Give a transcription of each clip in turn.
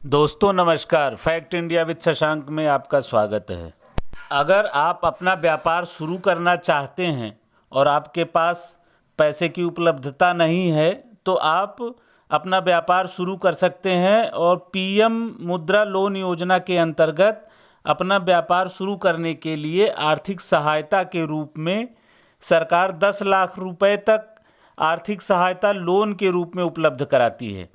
दोस्तों नमस्कार। Fact India with Shashank में आपका स्वागत है। अगर आप अपना व्यापार शुरू करना चाहते हैं और आपके पास पैसे की उपलब्धता नहीं है तो आप अपना व्यापार शुरू कर सकते हैं और पीएम मुद्रा लोन योजना के अंतर्गत अपना व्यापार शुरू करने के लिए आर्थिक सहायता के रूप में सरकार 10 लाख रुपए तक आर्थिक सहायता लोन के रूप में उपलब्ध कराती है।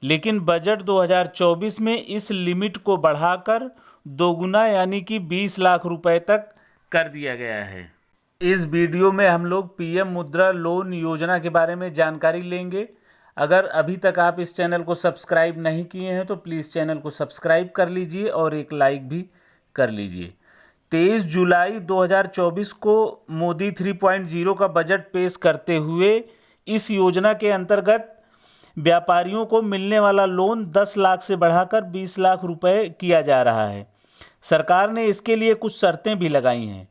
लेकिन बजट 2024 में इस लिमिट को बढ़ाकर दोगुना यानी कि 20 लाख रुपए तक कर दिया गया है। इस वीडियो में हम लोग पीएम मुद्रा लोन योजना के बारे में जानकारी लेंगे। अगर अभी तक आप इस चैनल को सब्सक्राइब नहीं किए हैं तो प्लीज़ चैनल को सब्सक्राइब कर लीजिए और एक लाइक भी कर लीजिए। 23 जुलाई 2024 को मोदी 3.0 का बजट पेश करते हुए इस योजना के अंतर्गत व्यापारियों को मिलने वाला लोन 10 लाख से बढ़ाकर 20 लाख रुपए किया जा रहा है। सरकार ने इसके लिए कुछ शर्तें भी लगाई हैं।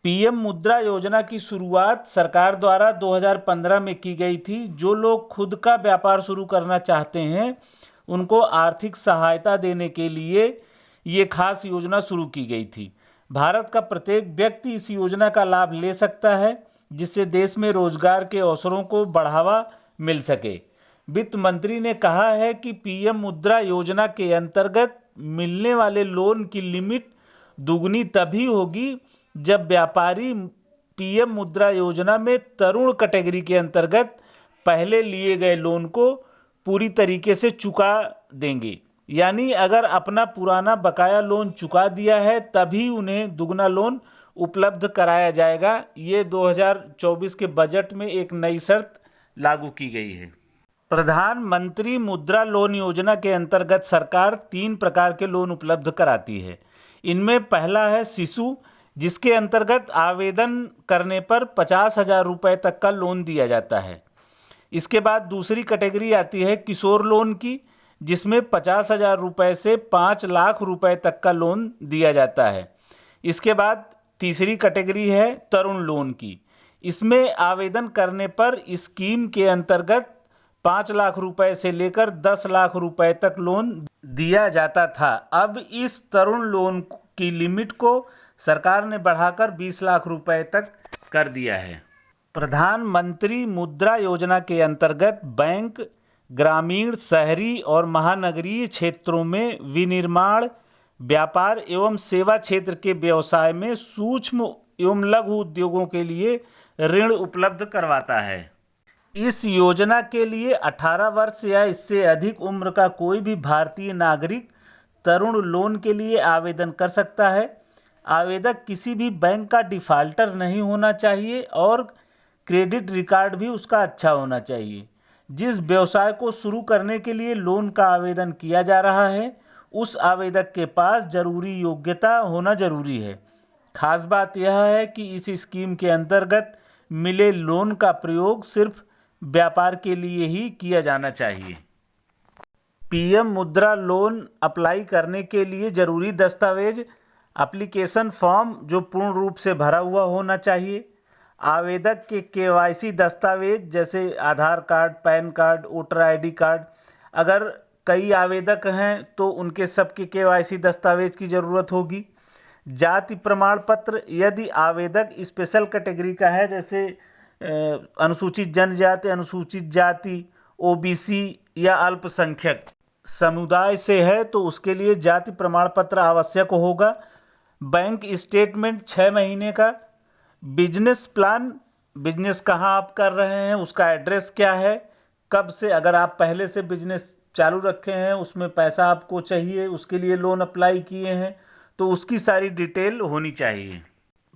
पीएम मुद्रा योजना की शुरुआत सरकार द्वारा 2015 में की गई थी। जो लोग खुद का व्यापार शुरू करना चाहते हैं उनको आर्थिक सहायता देने के लिए ये खास योजना शुरू की गई थी। भारत का प्रत्येक व्यक्ति इस योजना का लाभ ले सकता है, जिससे देश में रोजगार के अवसरों को बढ़ावा मिल सके। वित्त मंत्री ने कहा है कि पीएम मुद्रा योजना के अंतर्गत मिलने वाले लोन की लिमिट दुगनी तभी होगी जब व्यापारी पीएम मुद्रा योजना में तरुण कैटेगरी के अंतर्गत पहले लिए गए लोन को पूरी तरीके से चुका देंगे। यानी अगर अपना पुराना बकाया लोन चुका दिया है तभी उन्हें दुगना लोन उपलब्ध कराया जाएगा। ये 2024 के बजट में एक नई शर्त लागू की गई है। प्रधानमंत्री मुद्रा लोन योजना के अंतर्गत सरकार 3 प्रकार के लोन उपलब्ध कराती है। इनमें पहला है शिशु, जिसके अंतर्गत आवेदन करने पर 50,000 रुपये तक का लोन दिया जाता है। इसके बाद दूसरी कैटेगरी आती है किशोर लोन की, जिसमें 50,000 रुपये से 5 लाख रुपए तक का लोन दिया जाता है। इसके बाद तीसरी कैटेगरी है तरुण लोन की। इसमें आवेदन करने पर स्कीम के अंतर्गत 5 लाख रुपए से लेकर 10 लाख रुपए तक लोन दिया जाता था। अब इस तरुण लोन की लिमिट को सरकार ने बढ़ाकर 20 लाख रुपए तक कर दिया है। प्रधानमंत्री मुद्रा योजना के अंतर्गत बैंक ग्रामीण, शहरी और महानगरीय क्षेत्रों में विनिर्माण, व्यापार एवं सेवा क्षेत्र के व्यवसाय में सूक्ष्म एवं लघु उद्योगों के लिए ऋण उपलब्ध करवाता है। इस योजना के लिए 18 वर्ष या इससे अधिक उम्र का कोई भी भारतीय नागरिक तरुण लोन के लिए आवेदन कर सकता है। आवेदक किसी भी बैंक का डिफाल्टर नहीं होना चाहिए और क्रेडिट रिकॉर्ड भी उसका अच्छा होना चाहिए। जिस व्यवसाय को शुरू करने के लिए लोन का आवेदन किया जा रहा है उस आवेदक के पास जरूरी योग्यता होना जरूरी है। खास बात यह है कि इस स्कीम के अंतर्गत मिले लोन का प्रयोग सिर्फ व्यापार के लिए ही किया जाना चाहिए। पीएम मुद्रा लोन अप्लाई करने के लिए जरूरी दस्तावेज एप्लीकेशन फॉर्म जो पूर्ण रूप से भरा हुआ होना चाहिए। आवेदक के केवाईसी दस्तावेज जैसे Aadhaar card, PAN card, voter ID card. अगर कई आवेदक हैं तो उनके सबके केवाईसी दस्तावेज की ज़रूरत होगी। जाति प्रमाण पत्र, यदि आवेदक स्पेशल कैटेगरी का है जैसे अनुसूचित जनजाति, अनुसूचित जाति, ओबीसी या अल्पसंख्यक समुदाय से है तो उसके लिए जाति प्रमाण पत्र आवश्यक होगा। बैंक स्टेटमेंट 6 महीने का। बिजनेस प्लान, बिजनेस कहाँ आप कर रहे हैं, उसका एड्रेस क्या है, कब से, अगर आप पहले से बिजनेस चालू रखे हैं उसमें पैसा आपको चाहिए, उसके लिए लोन अप्लाई किए हैं तो उसकी सारी डिटेल होनी चाहिए।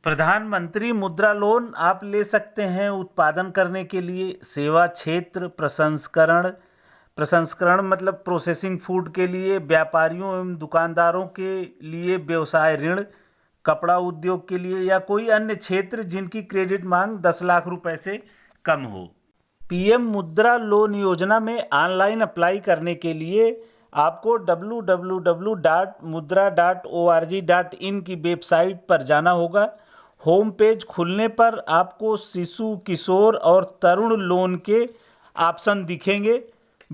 प्रधानमंत्री मुद्रा लोन आप ले सकते हैं उत्पादन करने के लिए, सेवा क्षेत्र, प्रसंस्करण मतलब प्रोसेसिंग फूड के लिए, व्यापारियों एवं दुकानदारों के लिए व्यवसाय ऋण, कपड़ा उद्योग के लिए या कोई अन्य क्षेत्र जिनकी क्रेडिट मांग 10 लाख रुपए से कम हो। पीएम मुद्रा लोन योजना में ऑनलाइन अप्लाई करने के लिए आपको www.mudra.org.in की वेबसाइट पर जाना होगा। होम पेज खुलने पर आपको शिशु, किशोर और तरुण लोन के ऑप्शन दिखेंगे।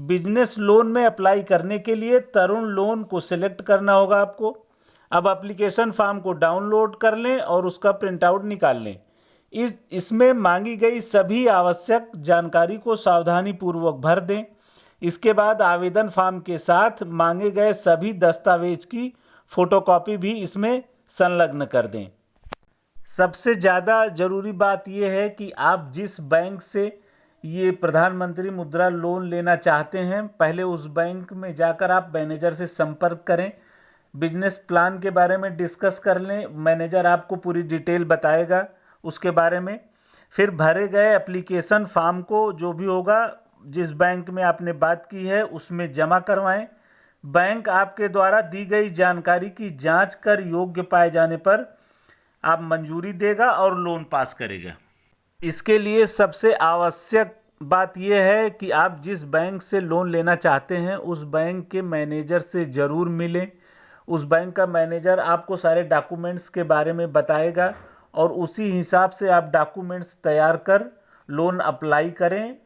बिजनेस लोन में अप्लाई करने के लिए तरुण लोन को सिलेक्ट करना होगा आपको। अब एप्लीकेशन फॉर्म को डाउनलोड कर लें और उसका प्रिंट आउट निकाल लें। इसमें मांगी गई सभी आवश्यक जानकारी को सावधानी पूर्वक भर दें। इसके बाद आवेदन फॉर्म के साथ मांगे गए सभी दस्तावेज की फोटोकॉपी भी इसमें संलग्न कर दें। सबसे ज़्यादा ज़रूरी बात यह है कि आप जिस बैंक से ये प्रधानमंत्री मुद्रा लोन लेना चाहते हैं, पहले उस बैंक में जाकर आप मैनेजर से संपर्क करें, बिजनेस प्लान के बारे में डिस्कस कर लें। मैनेजर आपको पूरी डिटेल बताएगा उसके बारे में। फिर भरे गए एप्लीकेशन फॉर्म को जो भी होगा जिस बैंक में आपने बात की है उसमें जमा करवाएं। बैंक आपके द्वारा दी गई जानकारी की जांच कर योग्य पाए जाने पर आप मंजूरी देगा और लोन पास करेगा। इसके लिए सबसे आवश्यक बात यह है कि आप जिस बैंक से लोन लेना चाहते हैं उस बैंक के मैनेजर से ज़रूर मिलें। उस बैंक का मैनेजर आपको सारे डॉक्यूमेंट्स के बारे में बताएगा और उसी हिसाब से आप डॉक्यूमेंट्स तैयार कर लोन अप्लाई करें।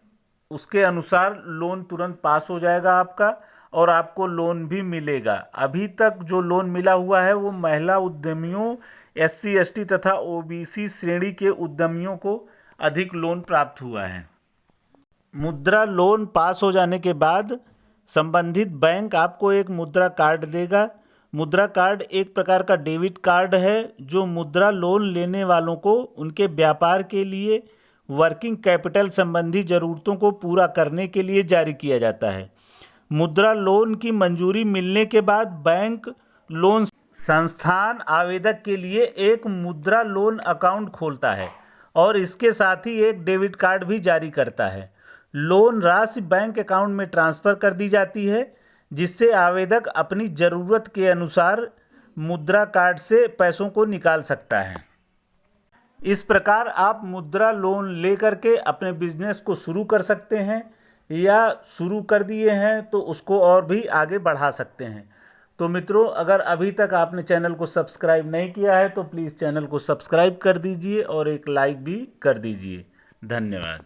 उसके अनुसार लोन तुरंत पास हो जाएगा आपका और आपको लोन भी मिलेगा। अभी तक जो लोन मिला हुआ है वो महिला उद्यमियों, SC ST तथा OBC श्रेणी के उद्यमियों को अधिक लोन प्राप्त हुआ है। मुद्रा लोन पास हो जाने के बाद संबंधित बैंक आपको एक मुद्रा कार्ड देगा। मुद्रा कार्ड एक प्रकार का डेबिट कार्ड है जो मुद्रा लोन लेने वालों को उनके व्यापार के लिए वर्किंग कैपिटल संबंधी ज़रूरतों को पूरा करने के लिए जारी किया जाता है। मुद्रा लोन की मंजूरी मिलने के बाद बैंक लोन संस्थान आवेदक के लिए एक मुद्रा लोन अकाउंट खोलता है और इसके साथ ही एक डेबिट कार्ड भी जारी करता है। लोन राशि बैंक अकाउंट में ट्रांसफ़र कर दी जाती है जिससे आवेदक अपनी ज़रूरत के अनुसार मुद्रा कार्ड से पैसों को निकाल सकता है। इस प्रकार आप मुद्रा लोन लेकर के अपने बिजनेस को शुरू कर सकते हैं या शुरू कर दिए हैं तो उसको और भी आगे बढ़ा सकते हैं। तो मित्रों, अगर अभी तक आपने चैनल को सब्सक्राइब नहीं किया है तो प्लीज़ चैनल को सब्सक्राइब कर दीजिए और एक लाइक भी कर दीजिए। धन्यवाद।